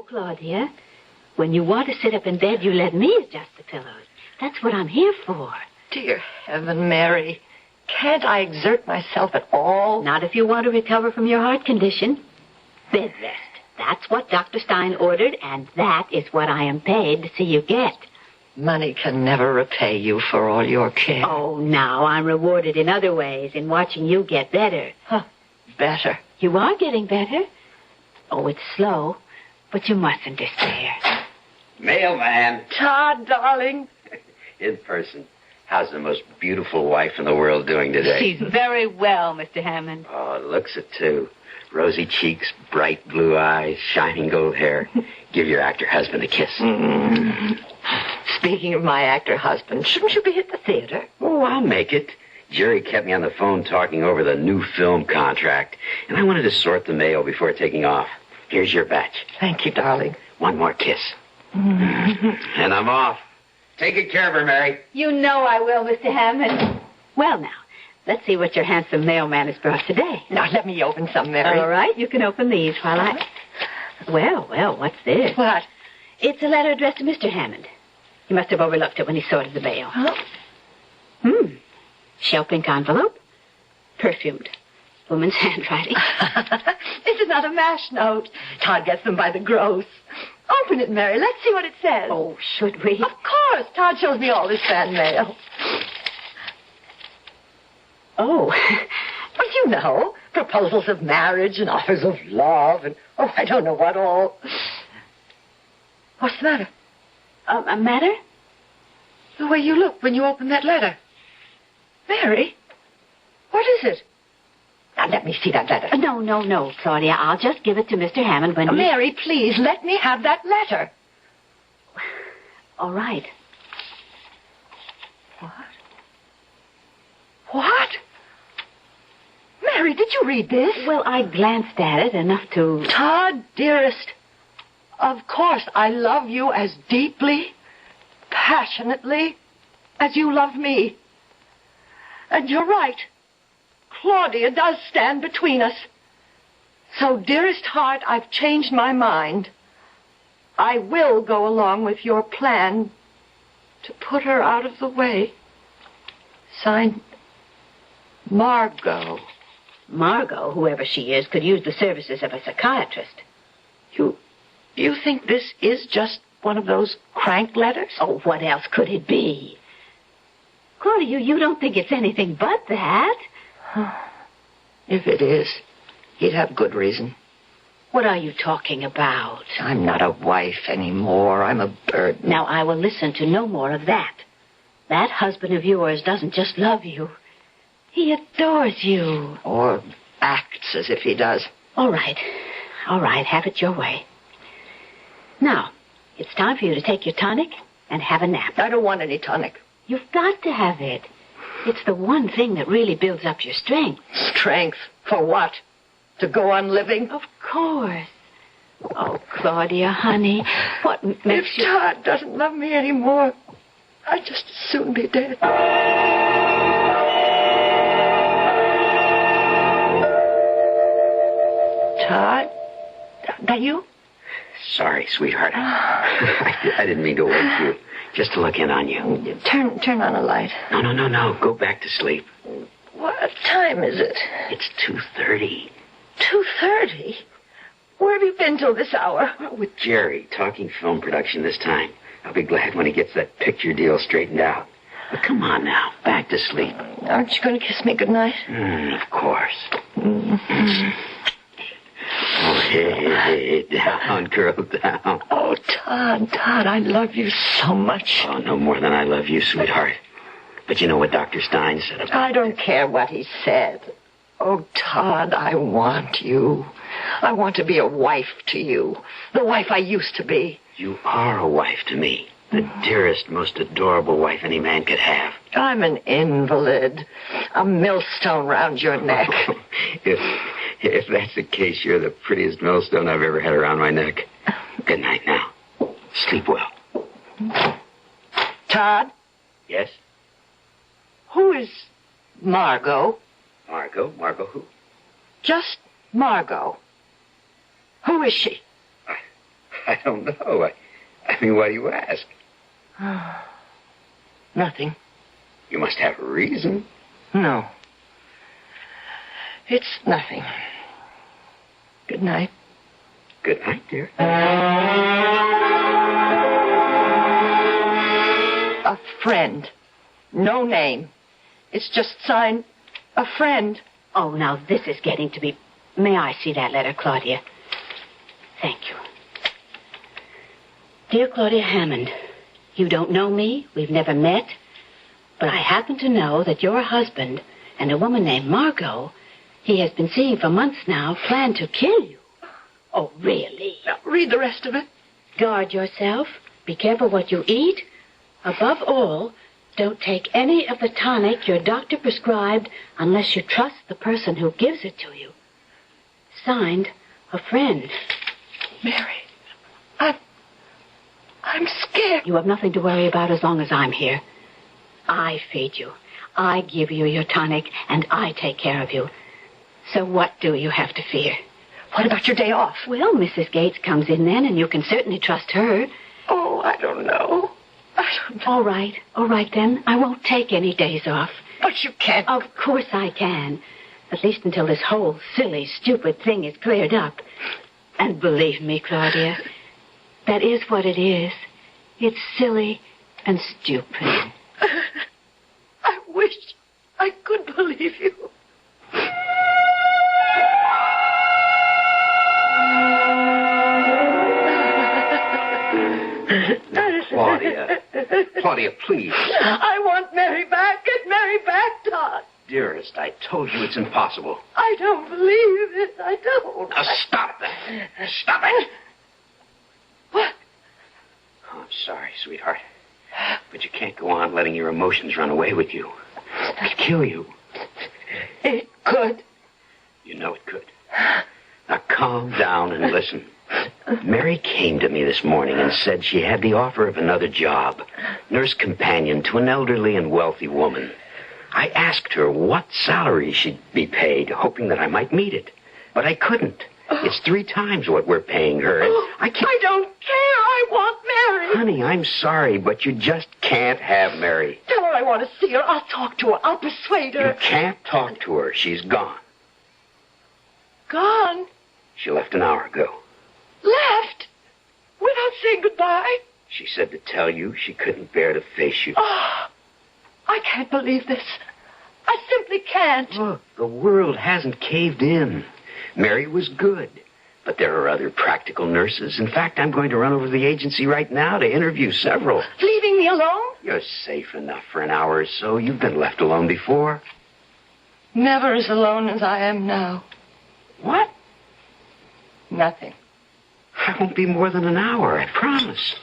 Claudia. When you want to sit up in bed, you let me adjust the pillows. That's what I'm here for. Dear heaven, Mary. Can't I exert myself at all? Not if you want to recover from your heart condition. Bed rest. That's what Dr. Stein ordered, and that is what I am paid to see you get. Money can never repay you for all your care. Oh, now I'm rewarded in other ways, in watching you get better. Huh. Better? You are getting better. Oh, it's slow, but you mustn't despair. Mailman. Todd, darling. In person. How's the most beautiful wife in the world doing today? She's very well, Mr. Hammond. Oh, looks it, too. Rosy cheeks, bright blue eyes, shining gold hair. Give your actor husband a kiss. Speaking of my actor husband, shouldn't you be at the theater? Oh, I'll make it. Jerry kept me on the phone talking over the new film contract, and I wanted to sort the mail before taking off. Here's your batch. Thank you, darling. One more kiss. And I'm off. Take good care of her, Mary. You know I will, Mr. Hammond. Well, now, let's see what your handsome mailman has brought today. Now, let me open some, Mary. All right, you can open these while I... Well, what's this? What? It's a letter addressed to Mr. Hammond. He must have overlooked it when he sorted the mail. Huh? Shell pink envelope. Perfumed. Woman's handwriting. This is not a mash note. Todd gets them by the gross. Open it, Mary. Let's see what it says. Oh, should we? Of course. Todd shows me all his fan mail. Oh. Well, you know, proposals of marriage and offers of love and, I don't know what all. What's the matter? A matter? The way you look when you open that letter. Mary, what is it? Now, let me see that letter. No, Claudia. I'll just give it to Mr. Hammond when Mary, please, let me have that letter. All right. What? Mary, did you read this? Well, I glanced at it enough to... Todd, dearest, of course I love you as deeply, passionately, as you love me. And you're right. Claudia does stand between us. So, dearest heart, I've changed my mind. I will go along with your plan to put her out of the way. Signed, Margot. Margot, whoever she is, could use the services of a psychiatrist. You think this is just one of those crank letters? Oh, what else could it be? Claudia, you don't think it's anything but that? If it is, he'd have good reason. What are you talking about? I'm not a wife anymore. I'm a burden. Now, I will listen to no more of that. That husband of yours doesn't just love you. He adores you. Or acts as if he does. All right. Have it your way. Now, it's time for you to take your tonic and have a nap. I don't want any tonic. You've got to have it. It's the one thing that really builds up your strength. Strength? For what? To go on living? Of course. Oh, Claudia, honey, what makes If Todd doesn't love me anymore, I'd just as soon be dead. Todd? That you? Sorry, sweetheart. I didn't mean to wake you. Just to look in on you. Turn on a light. No. Go back to sleep. What time is it? It's 2:30. 2:30? Where have you been till this hour? With Jerry, talking film production this time. I'll be glad when he gets that picture deal straightened out. But come on now, back to sleep. Aren't you going to kiss me goodnight? Of course. Oh, hey, down, girl, down. Oh, Todd, I love you so much. Oh, no more than I love you, sweetheart. But you know what Dr. Stein said about I don't care what he said. Oh, Todd, I want you. I want to be a wife to you. The wife I used to be. You are a wife to me. The dearest, most adorable wife any man could have. I'm an invalid. A millstone round your neck. If that's the case, you're the prettiest millstone I've ever had around my neck. Good night now. Sleep well. Todd? Yes? Who is Margot? Margot? Margot who? Just Margot. Who is she? I don't know. I mean, why do you ask? Nothing. You must have a reason. No. It's nothing. Good night. Good night, dear. A friend. No name. It's just signed a friend. Oh, now this is getting to be... May I see that letter, Claudia? Thank you. Dear Claudia Hammond, you don't know me. We've never met. But I happen to know that your husband and a woman named Margot, he has been seeing for months now, plan to kill you. Oh, really? Now, read the rest of it. Guard yourself. Be careful what you eat. Above all, don't take any of the tonic your doctor prescribed unless you trust the person who gives it to you. Signed, a friend. Mary, I'm scared. You have nothing to worry about as long as I'm here. I feed you. I give you your tonic, and I take care of you. So what do you have to fear? What about your day off? Well, Mrs. Gates comes in then, and you can certainly trust her. Oh, I don't know. All right then. I won't take any days off. But you can't. Of course I can. At least until this whole silly, stupid thing is cleared up. And believe me, Claudia, that is what it is. It's silly and stupid. I wish I could believe you. Claudia, please. I want Mary back. Get Mary back, Todd. Dearest, I told you it's impossible. I don't believe it. I don't. Now, stop that. Stop it. What? Oh, I'm sorry, sweetheart. But you can't go on letting your emotions run away with you. It'd kill you. It could. You know it could. Now, calm down and listen. Mary came to me this morning and said she had the offer of another job, nurse companion to an elderly and wealthy woman. I asked her what salary she'd be paid, hoping that I might meet it. But I couldn't. It's 3 times what we're paying her. And I can't... I don't care. I want Mary. Honey, I'm sorry, but you just can't have Mary. Tell her I want to see her. I'll talk to her. I'll persuade her. You can't talk to her. She's gone. Gone? She left an hour ago. Left? Without saying goodbye? She said to tell you she couldn't bear to face you. Oh, I can't believe this. I simply can't. Look, the world hasn't caved in. Mary was good, but there are other practical nurses. In fact, I'm going to run over to the agency right now to interview several. Leaving me alone? You're safe enough for an hour or so. You've been left alone before. Never as alone as I am now. What? Nothing. I won't be more than an hour, I promise.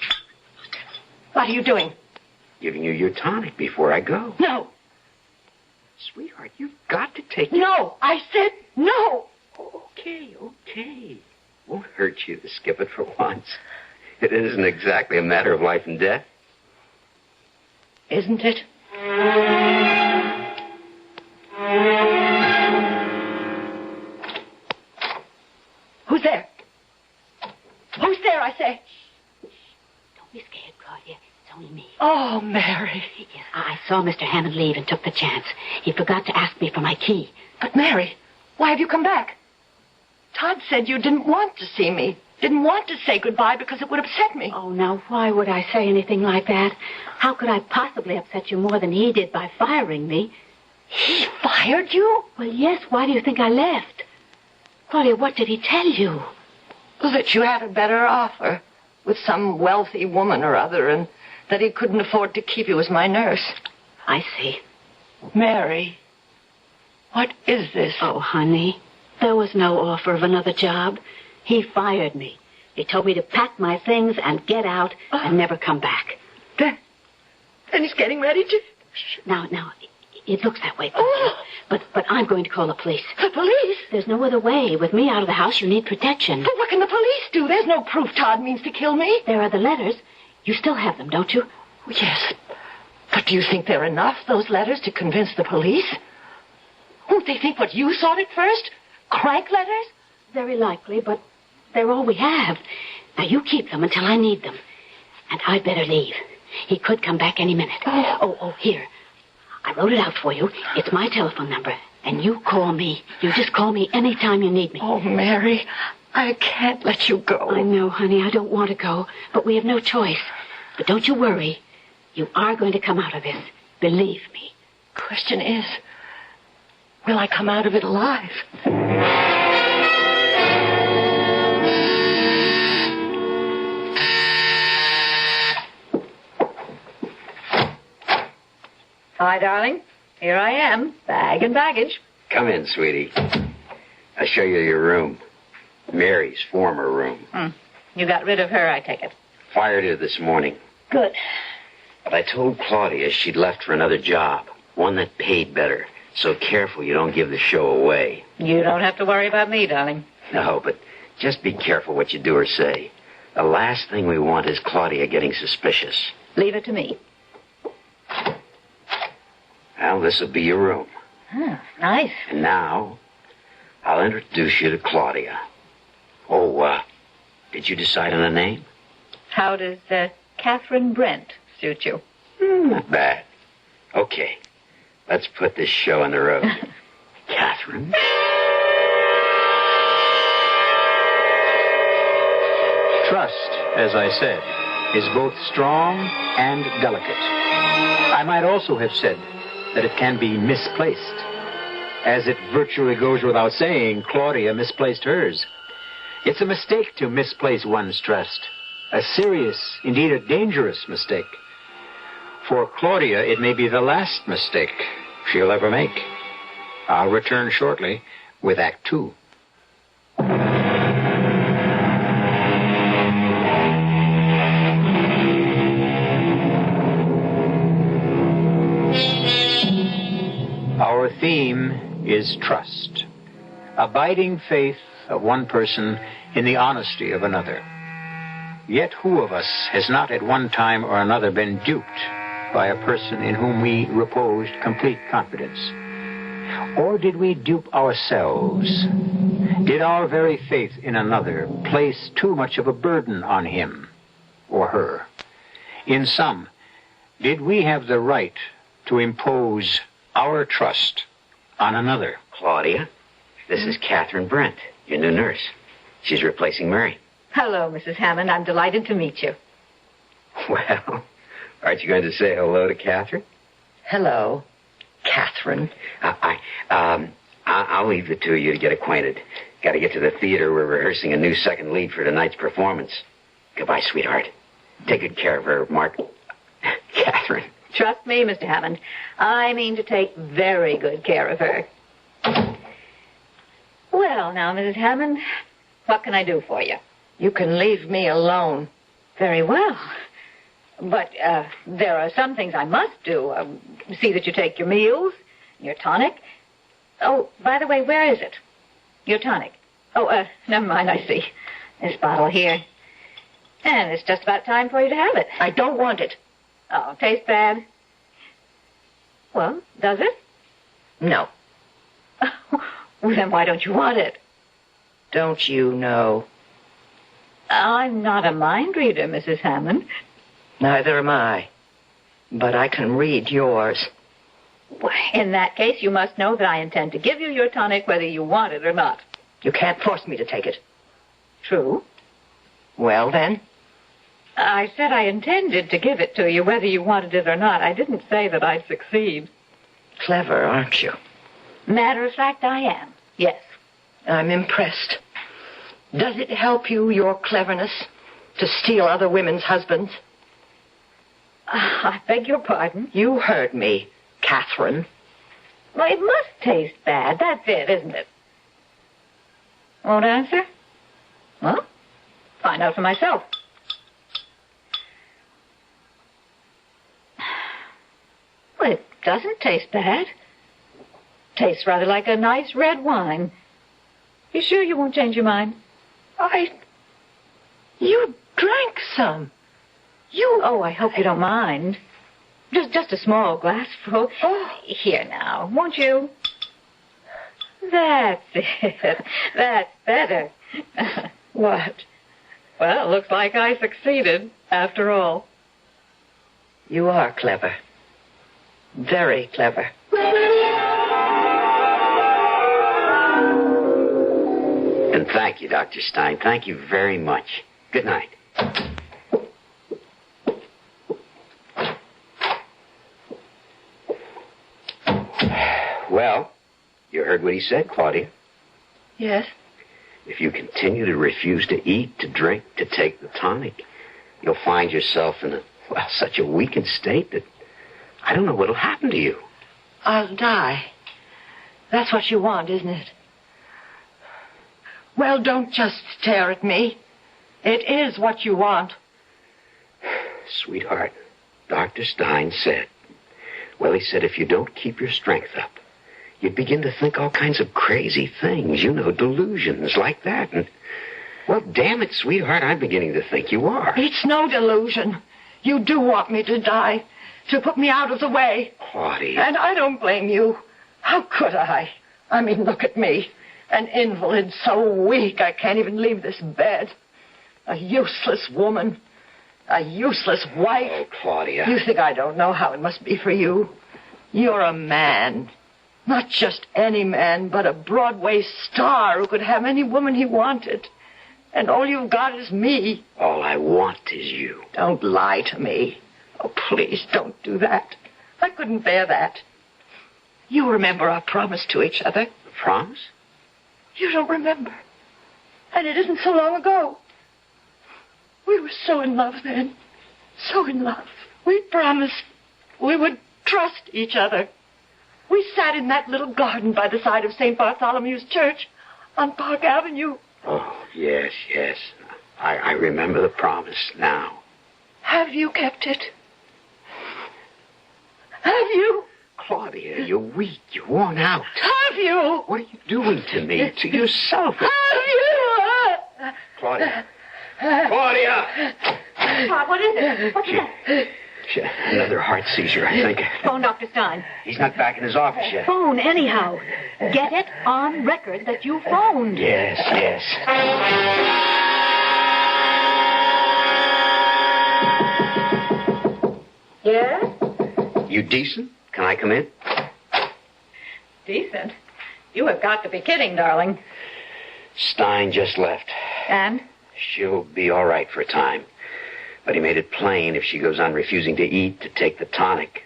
What are you doing? Giving you your tonic before I go. No. Sweetheart, you've got to take it. No, I said no. Okay. Won't hurt you to skip it for once. It isn't exactly a matter of life and death. Isn't it? Who's there? Who's there, I say? Don't be scared, Claudia. It's only me. Oh, Mary. Yes, I saw Mr. Hammond leave and took the chance. He forgot to ask me for my key. But, Mary, why have you come back? Todd said you didn't want to see me. Didn't want to say goodbye because it would upset me. Oh, now, why would I say anything like that? How could I possibly upset you more than he did by firing me? He fired you? Well, yes. Why do you think I left? Claudia, what did he tell you? That you had a better offer with some wealthy woman or other and that he couldn't afford to keep you as my nurse. I see. Mary, what is this? Oh, honey, there was no offer of another job. He fired me. He told me to pack my things and get out and never come back. Then he's getting ready to... Now, it looks that way, Claudia. But I'm going to call the police. The police? There's no other way. With me out of the house, you need protection. But what can the police do? There's no proof Todd means to kill me. There are the letters. You still have them, don't you? Yes. But do you think they're enough, those letters, to convince the police? Won't they think what you thought at first? Crank letters? Very likely, but they're all we have. Now, you keep them until I need them. And I'd better leave. He could come back any minute. Oh, here. I wrote it out for you. It's my telephone number. And you call me. You just call me anytime you need me. Oh, Mary, I can't let you go. I know, honey. I don't want to go. But we have no choice. But don't you worry. You are going to come out of this. Believe me. Question is, will I come out of it alive? Hi, darling. Here I am, bag and baggage. Come in, sweetie. I'll show you your room. Mary's former room. You got rid of her, I take it. Fired her this morning. Good. But I told Claudia she'd left for another job, one that paid better. So careful you don't give the show away. You don't have to worry about me, darling. No, but just be careful what you do or say. The last thing we want is Claudia getting suspicious. Leave it to me. Well, this'll be your room. Nice. And now, I'll introduce you to Claudia. Oh, did you decide on a name? How does Catherine Brent suit you? Not bad. Okay, let's put this show on the road. Catherine? Trust, as I said, is both strong and delicate. I might also have said that it can be misplaced. As it virtually goes without saying, Claudia misplaced hers. It's a mistake to misplace one's trust. A serious, indeed a dangerous mistake. For Claudia, it may be the last mistake she'll ever make. I'll return shortly with Act Two. Our theme is trust. Abiding faith of one person in the honesty of another. Yet who of us has not at one time or another been duped by a person in whom we reposed complete confidence? Or did we dupe ourselves? Did our very faith in another place too much of a burden on him or her? In sum, did we have the right to impose our trust on another? Claudia, this is Catherine Brent, your new nurse. She's replacing Mary. Hello, Mrs. Hammond. I'm delighted to meet you. Well, aren't you going to say hello to Catherine? Hello, Catherine. I'll leave the two of you to get acquainted. Got to get to the theater. We're rehearsing a new second lead for tonight's performance. Goodbye, sweetheart. Take good care of her, Mark. Catherine. Trust me, Mr. Hammond. I mean to take very good care of her. Well, now, Mrs. Hammond, what can I do for you? You can leave me alone. Very well. But there are some things I must do. See that you take your meals, your tonic. Oh, by the way, where is it? Your tonic. Oh, never mind, I see. This bottle here. And it's just about time for you to have it. I don't want it. Oh, tastes bad? Well, does it? No. Well, then why don't you want it? Don't you know? I'm not a mind reader, Mrs. Hammond. Neither am I. But I can read yours. Well, in that case, you must know that I intend to give you your tonic whether you want it or not. You can't force me to take it. True. Well, then? I said I intended to give it to you whether you wanted it or not. I didn't say that I'd succeed. Clever, aren't you? Matter of fact, I am. Yes. I'm impressed. Does it help you, your cleverness, to steal other women's husbands? I beg your pardon? You heard me, Catherine. Well, it must taste bad. That's it, isn't it? Won't answer? Well, find out for myself. Well, it doesn't taste bad. Tastes rather like a nice red wine. You sure you won't change your mind? You drank some. Oh, I hope you don't mind. Just a small glassful. Oh. Here now, won't you? That's it. That's better. What? Well, looks like I succeeded, after all. You are clever. Very clever. And thank you, Dr. Stein. Thank you very much. Good night. Well, you heard what he said, Claudia. Yes? If you continue to refuse to eat, to drink, to take the tonic, you'll find yourself in such a weakened state that I don't know what'll happen to you. I'll die. That's what you want, isn't it? Well, don't just stare at me. It is what you want. Sweetheart, Dr. Stein said, he said if you don't keep your strength up, you'd begin to think all kinds of crazy things, delusions like that. And, well, damn it, sweetheart, I'm beginning to think you are. It's no delusion. You do want me to die, to put me out of the way. Claudia. And I don't blame you. How could I? I mean, look at me. An invalid, so weak I can't even leave this bed. A useless woman. A useless wife. Oh, Claudia. You think I don't know how it must be for you? You're a man. Not just any man, but a Broadway star who could have any woman he wanted. And all you've got is me. All I want is you. Don't lie to me. Oh, please, don't do that. I couldn't bear that. You remember our promise to each other. Promise? You don't remember. And it isn't so long ago. We were so in love then. So in love. We promised we would trust each other. We sat in that little garden by the side of St. Bartholomew's Church on Park Avenue. Oh, yes. I remember the promise now. Have you kept it? Have you? Claudia, you're weak. You're worn out. Have you? What are you doing to me? To yourself? Have you? Claudia. Claudia! What is it? What's that? Another heart seizure, I think. Phone Dr. Stein. He's not back in his office yet. Phone anyhow. Get it on record that you phoned. Yes. Yes? You decent? Can I come in? Decent? You have got to be kidding, darling. Stein just left. And? She'll be all right for a time. But he made it plain if she goes on refusing to eat, to take the tonic,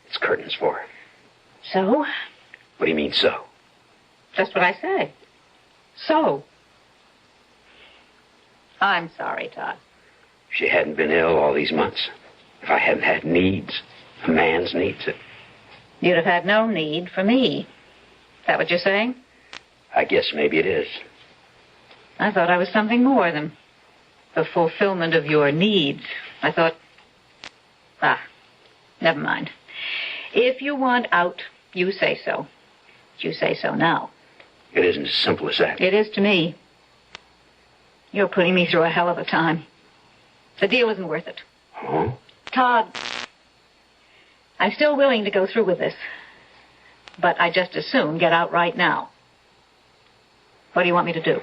it's curtains for her. So? What do you mean, so? Just what I say. So. I'm sorry, Todd. If she hadn't been ill all these months, if I hadn't had needs, a man's needs, You'd have had no need for me. Is that what you're saying? I guess maybe it is. I thought I was something more than the fulfillment of your needs. I thought... never mind. If you want out, you say so. You say so now. It isn't as simple as that. It is to me. You're putting me through a hell of a time. The deal isn't worth it. Oh? Todd, I'm still willing to go through with this. But I just as soon get out right now. What do you want me to do?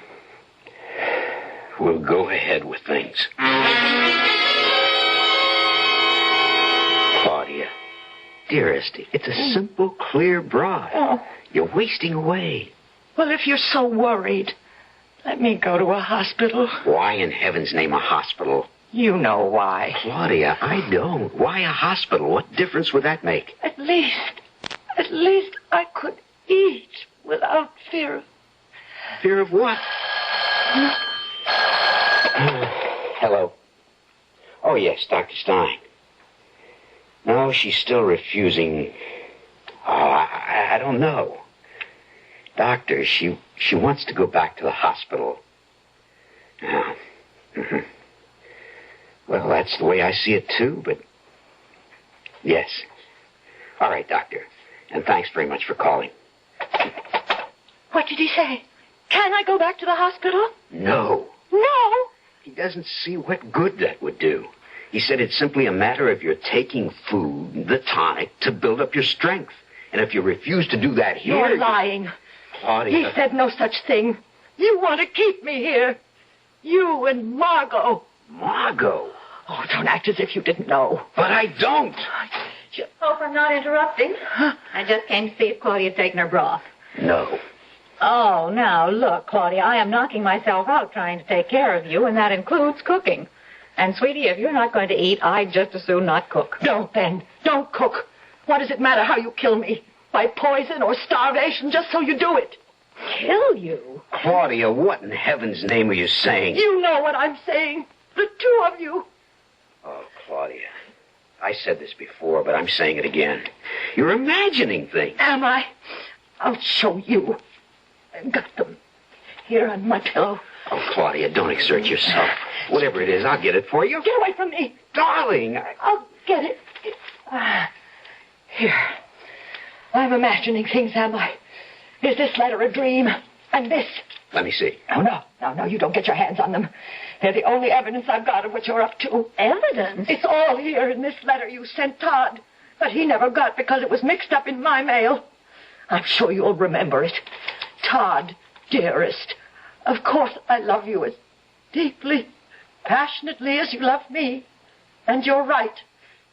We'll go ahead with things. Claudia, dearest, it's a simple, clear broad. Oh. You're wasting away. Well, if you're so worried, let me go to a hospital. Why in heaven's name a hospital? You know why. Claudia, I don't. Why a hospital? What difference would that make? At least I could eat without fear. Fear of what? Hello. Oh, yes, Dr. Stein. No, she's still refusing. Oh, I don't know. Doctor, she wants to go back to the hospital. Yeah. Mm-hmm. Well, that's the way I see it, too, but... Yes. All right, Doctor. And thanks very much for calling. What did he say? Can I go back to the hospital? No. No? He doesn't see what good that would do. He said it's simply a matter of your taking food, the tonic, to build up your strength. And if you refuse to do that here... You're lying. Claudia... He said no such thing. You want to keep me here. You and Margot. Margot? Oh, don't act as if you didn't know. But I don't. Hope I'm not interrupting. I just came to see if Claudia's taken her broth. No. Oh, now, look, Claudia, I am knocking myself out trying to take care of you, and that includes cooking. And, sweetie, if you're not going to eat, I'd just as soon not cook. Don't, then. Don't cook. What does it matter how you kill me? By poison or starvation, just so you do it. Kill you? Claudia, what in heaven's name are you saying? You know what I'm saying. The two of you. Oh, Claudia. I said this before, but I'm saying it again. You're imagining things. Am I? I'll show you. I've got them here on my pillow. Oh, Claudia, don't exert yourself. Whatever it is, I'll get it for you. Get away from me. Darling. I'll get it. Here. I'm imagining things, am I? Is this letter a dream? And this? Let me see. Oh, no, you don't get your hands on them. They're the only evidence I've got of what you're up to. Evidence? It's all here in this letter you sent Todd, but he never got because it was mixed up in my mail. I'm sure you'll remember it. Todd, dearest, of course I love you as deeply, passionately as you love me. And you're right.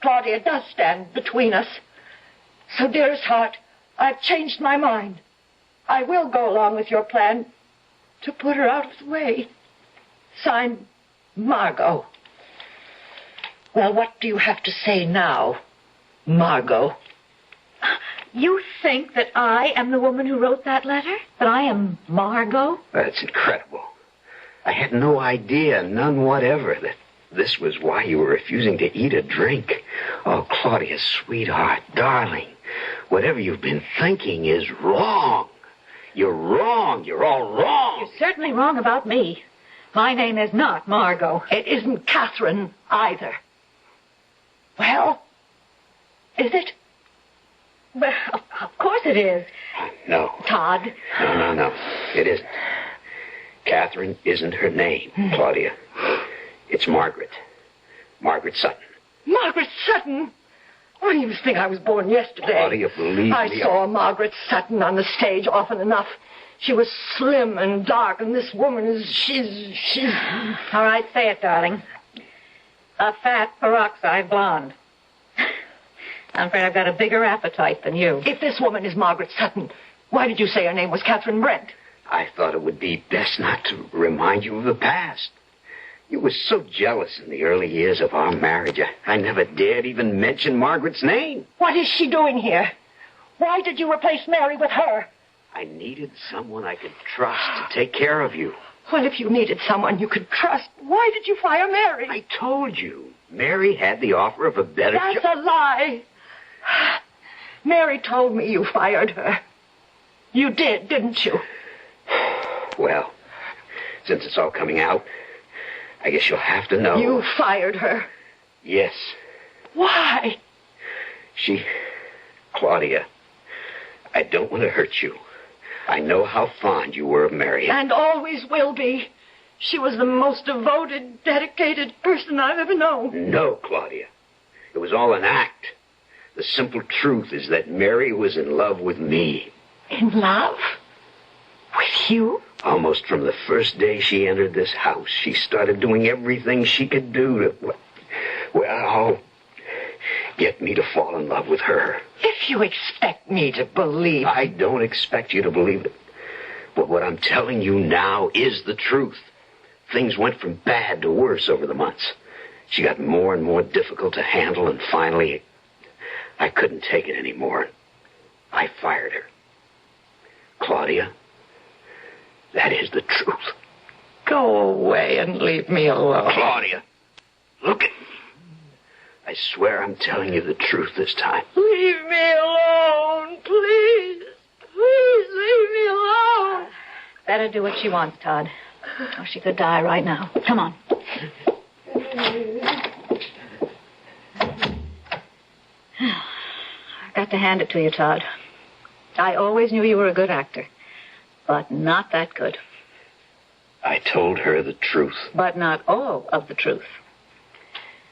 Claudia does stand between us. So, dearest heart, I've changed my mind. I will go along with your plan to put her out of the way. Signed, Margot. Well, what do you have to say now, Margot? You think that I am the woman who wrote that letter? That I am Margot? That's incredible. I had no idea, none whatever, that this was why you were refusing to eat or drink. Oh, Claudia, sweetheart, darling, whatever you've been thinking is wrong. You're wrong. You're all wrong. You're certainly wrong about me. My name is not Margot. It isn't Catherine either. Well, is it? Well, of course it is. No. Todd. No. It isn't. Catherine isn't her name, Claudia. It's Margaret. Margaret Sutton. Margaret Sutton? Why do you think I was born yesterday? Claudia, believe me. I saw Margaret Sutton on the stage often enough. She was slim and dark, and this woman is... She's... All right, say it, darling. A fat peroxide blonde. I'm afraid I've got a bigger appetite than you. If this woman is Margaret Sutton, why did you say her name was Catherine Brent? I thought it would be best not to remind you of the past. You were so jealous in the early years of our marriage. I never dared even mention Margaret's name. What is she doing here? Why did you replace Mary with her? I needed someone I could trust to take care of you. Well, if you needed someone you could trust, why did you fire Mary? I told you. Mary had the offer of a better job. That's a lie. Mary told me you fired her. You did, didn't you? Well, since it's all coming out, I guess you'll have to know. You fired her. Yes. Why? Claudia, I don't want to hurt you. I know how fond you were of Mary. And always will be. She was the most devoted, dedicated person I've ever known. No, Claudia. It was all an act. The simple truth is that Mary was in love with me. In love? With you? Almost from the first day she entered this house, she started doing everything she could do to, get me to fall in love with her. If you expect me to believe... I don't expect you to believe it. But what I'm telling you now is the truth. Things went from bad to worse over the months. She got more and more difficult to handle, and finally, I couldn't take it anymore. I fired her. Claudia, that is the truth. Go away and leave me alone. Claudia, look at me. I swear I'm telling you the truth this time. Leave me alone, please. Please leave me alone. Better do what she wants, Todd. Or she could die right now. Come on. I've got to hand it to you, Todd. I always knew you were a good actor, but not that good. I told her the truth. But not all of the truth.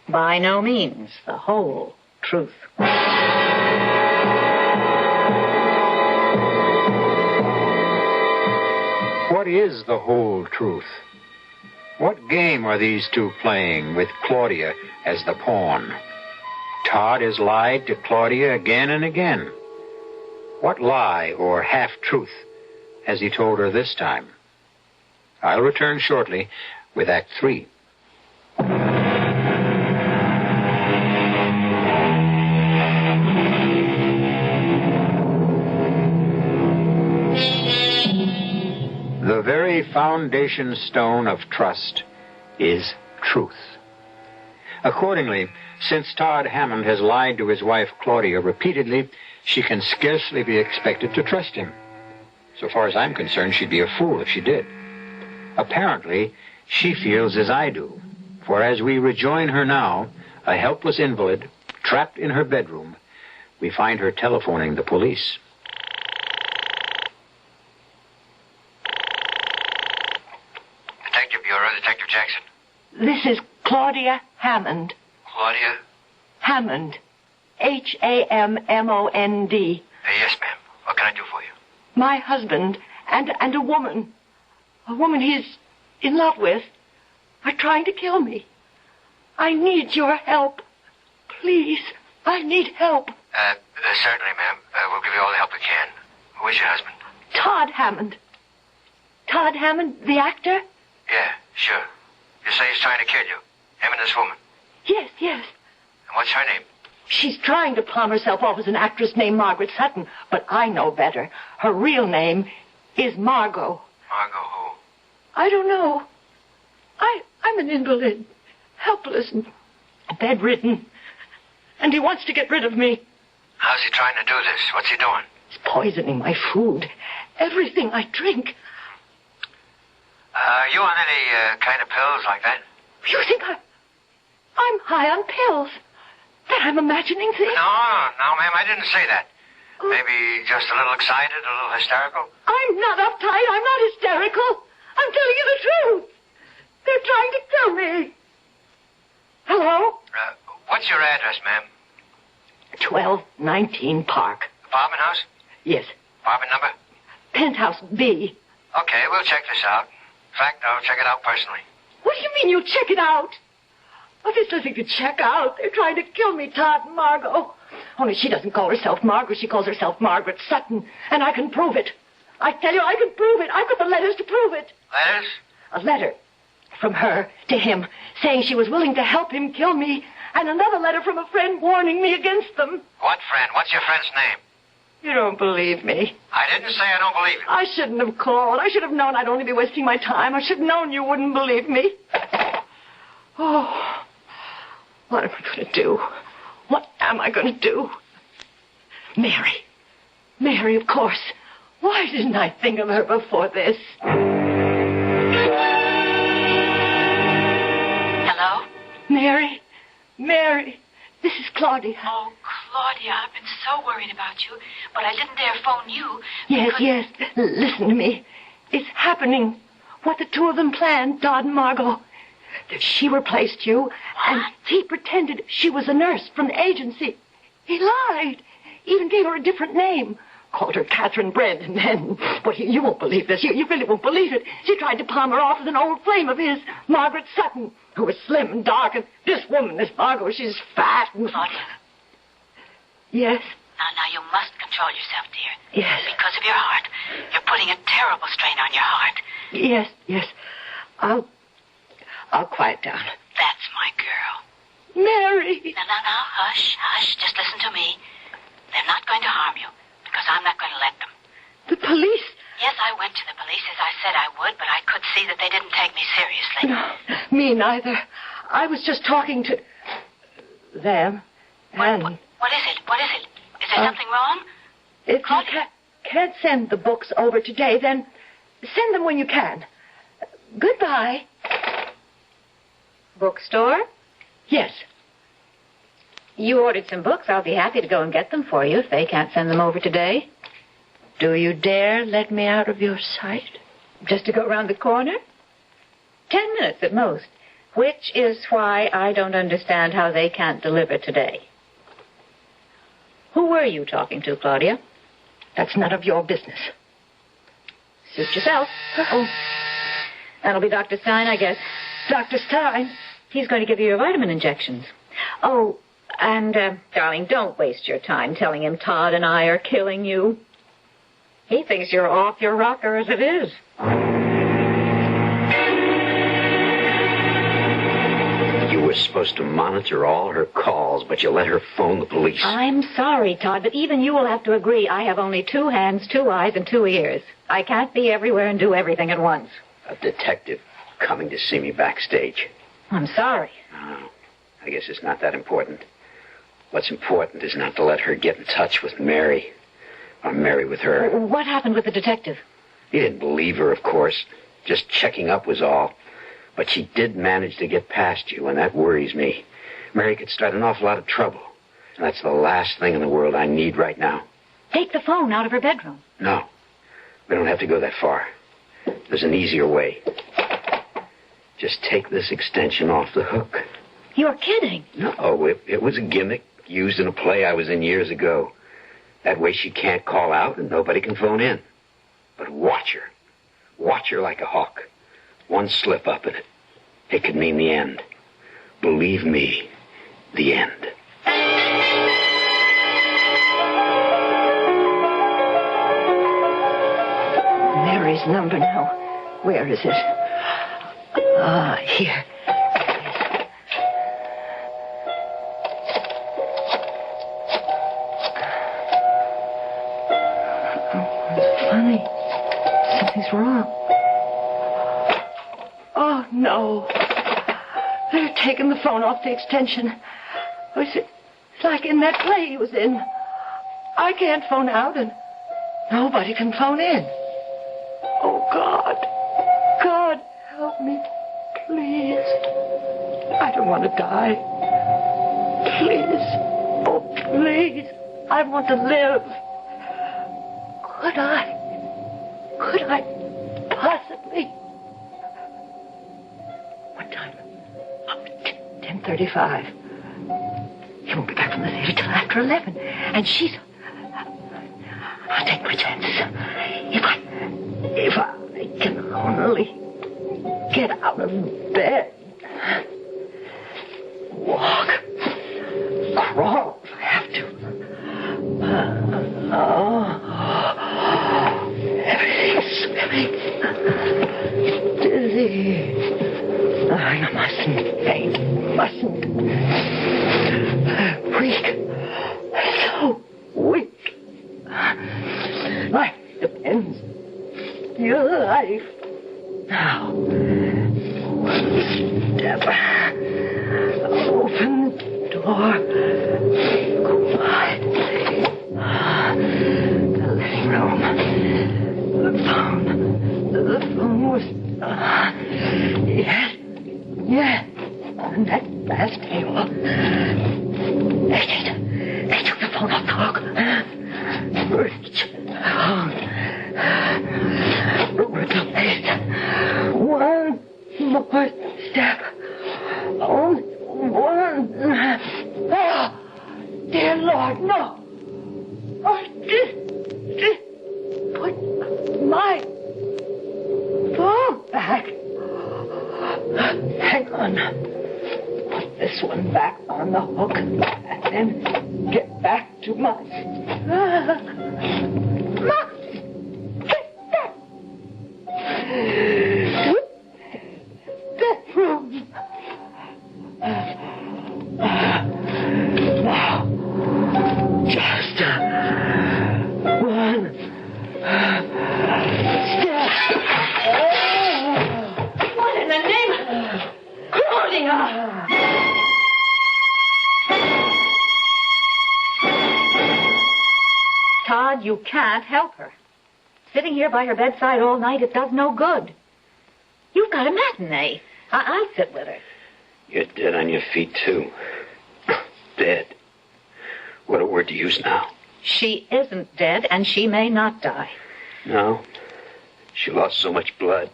By no means the whole truth. What is the whole truth? What game are these two playing with Claudia as the pawn? Todd has lied to Claudia again and again. What lie or half-truth has he told her this time? I'll return shortly with Act 3. The very foundation stone of trust is truth. Accordingly, since Todd Hammond has lied to his wife Claudia repeatedly, she can scarcely be expected to trust him. So far as I'm concerned, she'd be a fool if she did. Apparently, she feels as I do, for as we rejoin her now, a helpless invalid, trapped in her bedroom, we find her telephoning the police. Detective Bureau, Detective Jackson. This is Claudia Hammond. Claudia? Hammond. Hammond. Yes, ma'am. What can I do for you? My husband and a woman he's in love with are trying to kill me. I need your help. Please, I need help. Certainly, ma'am. We'll give you all the help we can. Who is your husband? Todd Hammond. Todd Hammond, the actor? Yeah, sure. You say he's trying to kill you. Him and this woman. Yes. And what's her name? She's trying to palm herself off as an actress named Margaret Sutton, but I know better. Her real name is Margot. Margot who? I don't know. I'm an invalid, helpless and bedridden, and he wants to get rid of me. How's he trying to do this? What's he doing? He's poisoning my food, everything I drink. Are you on any kind of pills like that? You think I'm high on pills? That I'm imagining things? No, ma'am, I didn't say that. Maybe just a little excited, a little hysterical? I'm not uptight. I'm not hysterical. I'm telling you the truth. They're trying to kill me. Hello? What's your address, ma'am? 1219 Park. Apartment house? Yes. Apartment number? Penthouse B. Okay, we'll check this out. In fact, I'll check it out personally. What do you mean you'll check it out? Oh, there's nothing to check out. They're trying to kill me, Todd and Margot. Only she doesn't call herself Margaret. She calls herself Margaret Sutton. And I can prove it. I tell you, I can prove it. I've got the letters to prove it. Letters? A letter from her to him saying she was willing to help him kill me. And another letter from a friend warning me against them. What friend? What's your friend's name? You don't believe me. I didn't say I don't believe you. I shouldn't have called. I should have known I'd only be wasting my time. I should have known you wouldn't believe me. Oh, what am I going to do? What am I going to do? Mary. Mary, of course. Why didn't I think of her before this? Hello? Mary. Mary. This is Claudia. Oh, Claudia, I've been so worried about you, but I didn't dare phone you. Yes. Listen to me. It's happening. What the two of them planned, Todd and Margot. That she replaced you, and he pretended she was a nurse from the agency. He lied. Even gave her a different name. Called her Catherine Brent, and then... But you won't believe this. You really won't believe it. She tried to palm her off as an old flame of his, Margaret Sutton, who was slim and dark, and this woman, this Margot, she's fat and... Claudia. Yes? Now, you must control yourself, dear. Yes. Because of your heart. You're putting a terrible strain on your heart. Yes. I'll quiet down. That's my girl. Mary! Now, hush. Just listen to me. They're not going to harm you, because I'm not going to let them. The police? Yes, I went to the police as I said I would, but I could see that they didn't take me seriously. No, me neither. I was just talking to them. And What is it? Is there something wrong? if you can't send the books over today, then send them when you can. Goodbye. Bookstore? Yes. You ordered some books. I'll be happy to go and get them for you if they can't send them over today. Do you dare let me out of your sight? Just to go around the corner? 10 minutes at most. Which is why I don't understand how they can't deliver today. Who were you talking to, Claudia? That's none of your business. Suit yourself. Oh. That'll be Dr. Stein, I guess. Dr. Stein. He's going to give you your vitamin injections. Oh, and, darling, don't waste your time telling him Todd and I are killing you. He thinks you're off your rocker as it is. You were supposed to monitor all her calls, but you let her phone the police. I'm sorry, Todd, but even you will have to agree I have only 2 hands, 2 eyes, and 2 ears. I can't be everywhere and do everything at once. A detective coming to see me backstage. I'm sorry. Oh, I guess it's not that important. What's important is not to let her get in touch with Mary. Or Mary with her. What happened with the detective? He didn't believe her, of course. Just checking up was all. But she did manage to get past you, and that worries me. Mary could start an awful lot of trouble. And that's the last thing in the world I need right now. Take the phone out of her bedroom. No. We don't have to go that far. There's an easier way. Just take this extension off the hook. You're kidding. No, it was a gimmick used in a play I was in years ago. That way she can't call out and nobody can phone in. But watch her. Watch her like a hawk. One slip up in it. It could mean the end. Believe me, the end. Mary's number now. Where is it? Here. Funny. Something's wrong. Oh, no. They're taking the phone off the extension. It's like in that play he was in. I can't phone out, and nobody can phone in. Oh, God. God, help me. Please. I don't want to die. Please. Oh, please. I want to live. Could I possibly? What time? 10:35. He won't be back from the theater till after 11. And she's... I'll take my chances. If I can only get out of bed. Walk. Crawl if I have to. Everything's swimming. Dizzy. I mustn't faint. Mustn't. Weak. So weak. Life depends. Your life. Now. One step. Open the door. Quietly. The living room. The phone was... Yes. On that last table. They took the phone off the hook. Reach. Replace. One more step. Only one. Oh, dear Lord, no. Oh, put my phone back. Hang on. Put this one back on the hook and then get back to my... Get back to bedroom. Now, just one step. What in the name of... Claudia! Todd, you can't help her. Sitting here by her bedside all night, it does no good. You've got a matinee. I'll sit with her. You're dead on your feet, too. Dead. What a word to use now. She isn't dead, and she may not die. No. She lost so much blood.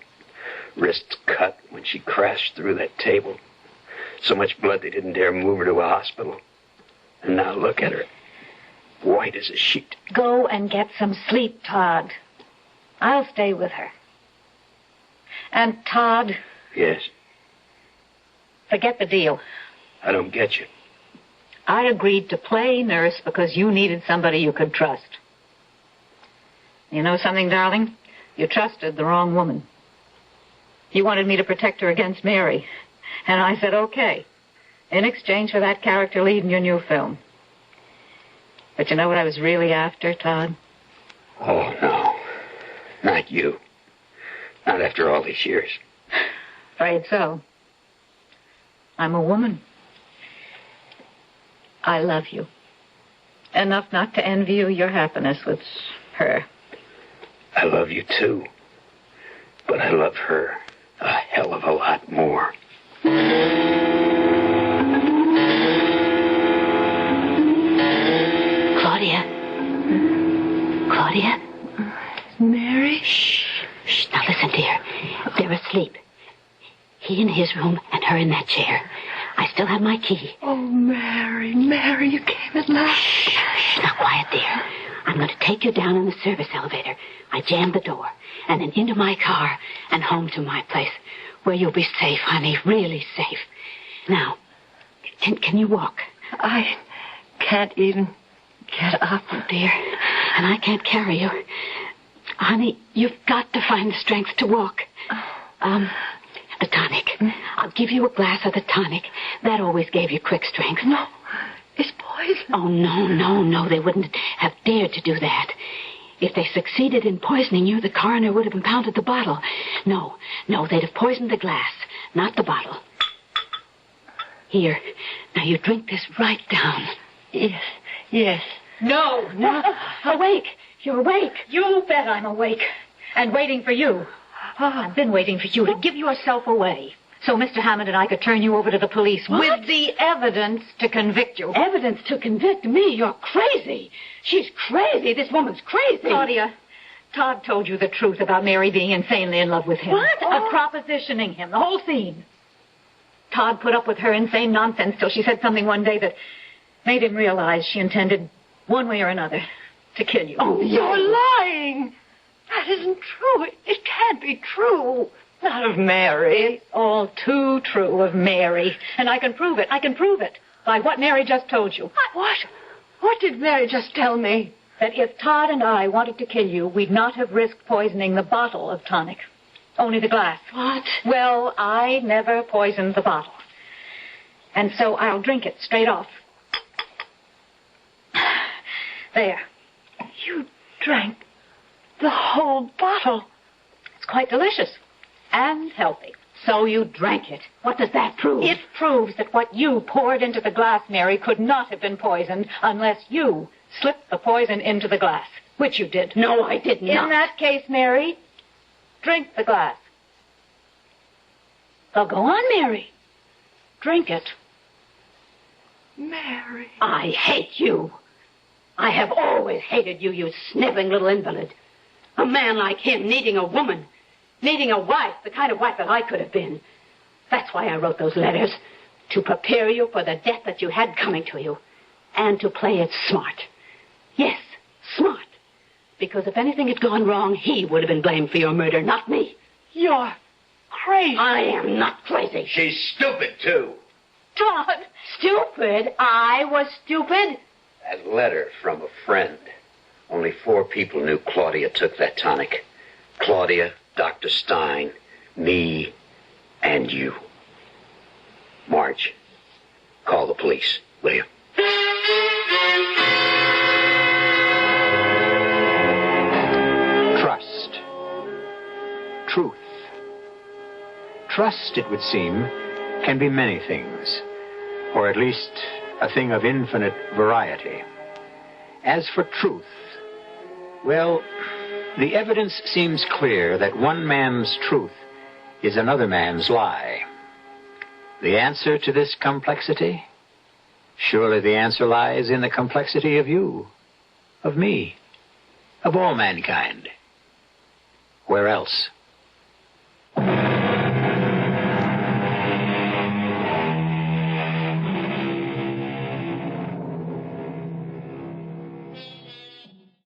Wrists cut when she crashed through that table. So much blood they didn't dare move her to a hospital. And now look at her. White as a sheet. Go and get some sleep, Todd. I'll stay with her. And Todd... Yes? Forget the deal. I don't get you. I agreed to play nurse because you needed somebody you could trust. You know something, darling? You trusted the wrong woman. You wanted me to protect her against Mary. And I said, okay, in exchange for that character lead in your new film. But you know what I was really after, Todd? Oh, no. Not you. Not after all these years. Afraid so. I'm a woman. I love you. Enough not to envy you your happiness with her. I love you, too. But I love her a hell of a lot more. Claudia? Claudia? Mary? Shh. Shh. Now listen, dear. They're asleep. He in his room and her in that chair. I still have my key. Oh, Mary, Mary, you came at last. Shh. Shh. Now quiet, dear. I'm going to take you down in the service elevator. I jammed the door, and then into my car and home to my place, where you'll be safe, honey, really safe. Now, can you walk? I can't even get up. Oh, dear, and I can't carry you. Honey, you've got to find the strength to walk. The tonic. I'll give you a glass of the tonic. That always gave you quick strength. No, it's poison. Oh, no. They wouldn't have dared to do that. If they succeeded in poisoning you, the coroner would have impounded the bottle. No, they'd have poisoned the glass, not the bottle. Here, now you drink this right down. Yes. No. Awake! You're awake! You bet I'm awake. And waiting for you. I've been waiting for you to give yourself away. So Mr. Hammond and I could turn you over to the police with the evidence to convict you. Evidence to convict me? You're crazy. She's crazy. This woman's crazy. Claudia, Todd told you the truth about Mary being insanely in love with him. What? Of propositioning him, the whole scene. Todd put up with her insane nonsense till she said something one day that made him realize she intended, one way or another, to kill you. Oh, you're lying. That isn't true. It can't be true. Not of Mary. It's all too true of Mary. And I can prove it. By what Mary just told you. What? What did Mary just tell me? That if Todd and I wanted to kill you, we'd not have risked poisoning the bottle of tonic. Only the glass. What? Well, I never poisoned the bottle. And so I'll drink it straight off. There. You drank the whole bottle. It's quite delicious. And healthy. So you drank it. What does that prove? It proves that what you poured into the glass, Mary, could not have been poisoned unless you slipped the poison into the glass, which you did. No, I did not. In that case, Mary, drink the glass. Well, go on, Mary. Drink it. Mary. I hate you. I have always hated you, you sniveling little invalid. A man like him needing a woman. Needing a wife, the kind of wife that I could have been. That's why I wrote those letters. To prepare you for the death that you had coming to you. And to play it smart. Yes, smart. Because if anything had gone wrong, he would have been blamed for your murder, not me. You're crazy. I am not crazy. She's stupid, too. Todd, stupid? I was stupid? That letter from a friend. Only 4 people knew Claudia took that tonic. Claudia, Dr. Stein, me, and you. Marge, call the police, will you? Trust. Truth. Trust, it would seem, can be many things, or at least a thing of infinite variety. As for truth, well, the evidence seems clear that one man's truth is another man's lie. The answer to this complexity? Surely the answer lies in the complexity of you, of me, of all mankind. Where else?